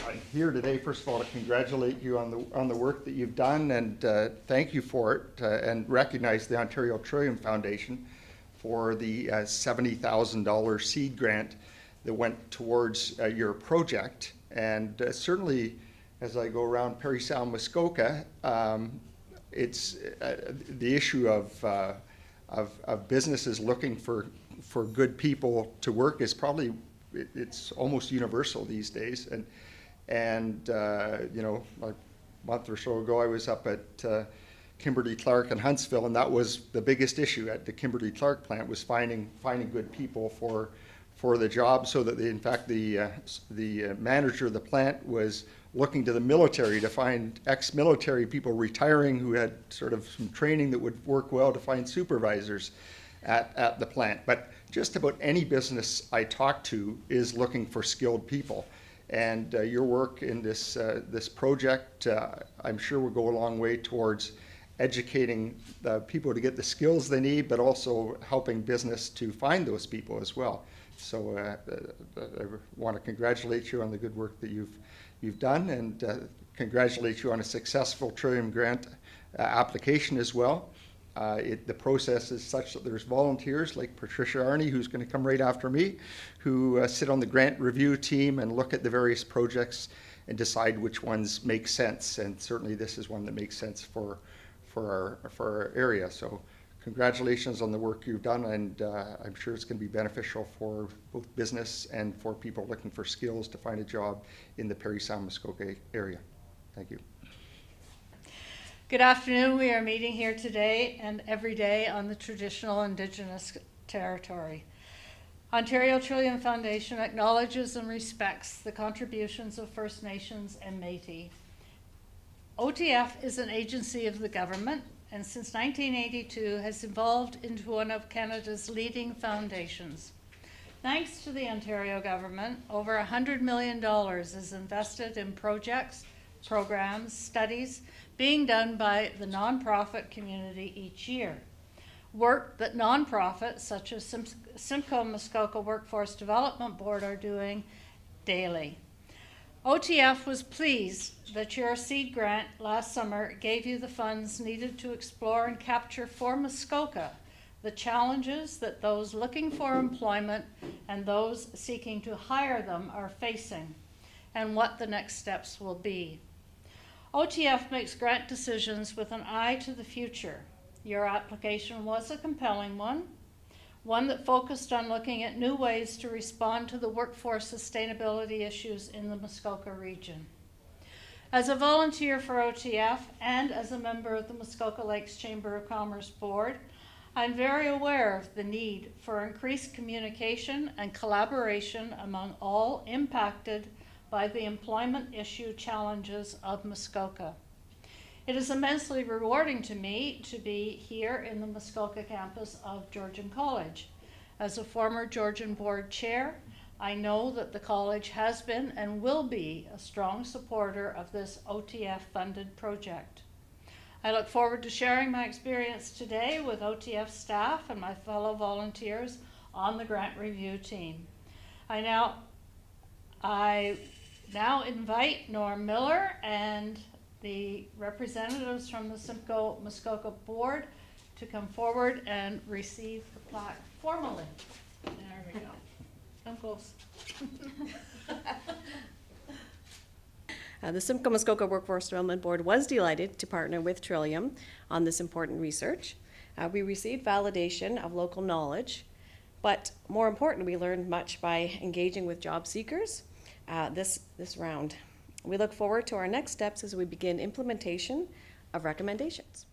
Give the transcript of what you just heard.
I'm here today, first of all, to congratulate you on the work that you've done, and thank you for it, and recognize the Ontario Trillium Foundation for the $70,000 seed grant that went towards your project. And certainly, as I go around Parry Sound, Muskoka, it's the issue of businesses looking for good people to work is probably, it's almost universal these days. And you know, like a month or so ago, I was up at Kimberly-Clark in Huntsville, and that was the biggest issue at the Kimberly-Clark plant, was finding good people for the job, so that in fact the manager of the plant was looking to the military to find ex-military people retiring who had sort of some training that would work well to find supervisors at the plant. But just about any business I talk to is looking for skilled people. And your work in this project, I'm sure will go a long way towards educating people to get the skills they need, but also helping business to find those people as well. So I want to congratulate you on the good work that you've done, and congratulate you on a successful Trillium Grant application as well. The process is such that there's volunteers like Patricia Arney, who's going to come right after me, who sit on the grant review team and look at the various projects and decide which ones make sense. And certainly this is one that makes sense for our area. So congratulations on the work you've done, and I'm sure it's going to be beneficial for both business and for people looking for skills to find a job in the Parry Sound Muskoka area. Thank you. Good afternoon. We are meeting here today and every day on the traditional Indigenous territory. Ontario Trillium Foundation acknowledges and respects the contributions of First Nations and Métis. OTF is an agency of the government, and since 1982 has evolved into one of Canada's leading foundations. Thanks to the Ontario government, over $100 million is invested in projects, programs, studies being done by the nonprofit community each year. Work that nonprofits such as Simcoe Muskoka Workforce Development Board are doing daily. OTF was pleased that your seed grant last summer gave you the funds needed to explore and capture for Muskoka the challenges that those looking for employment and those seeking to hire them are facing, and what the next steps will be. OTF makes grant decisions with an eye to the future. Your application was a compelling one that focused on looking at new ways to respond to the workforce sustainability issues in the Muskoka region. As a volunteer for OTF and as a member of the Muskoka Lakes Chamber of Commerce Board, I'm very aware of the need for increased communication and collaboration among all impacted by the employment issue challenges of Muskoka. It is immensely rewarding to me to be here in the Muskoka campus of Georgian College. As a former Georgian Board Chair, I know that the college has been and will be a strong supporter of this OTF-funded project. I look forward to sharing my experience today with OTF staff and my fellow volunteers on the grant review team. I now invite Norm Miller and the representatives from the Simcoe Muskoka Board to come forward and receive the plaque formally. There we go. Come close. The Simcoe Muskoka Workforce Development Board was delighted to partner with Trillium on this important research. We received validation of local knowledge, but more important, we learned much by engaging with job seekers this round. We look forward to our next steps as we begin implementation of recommendations.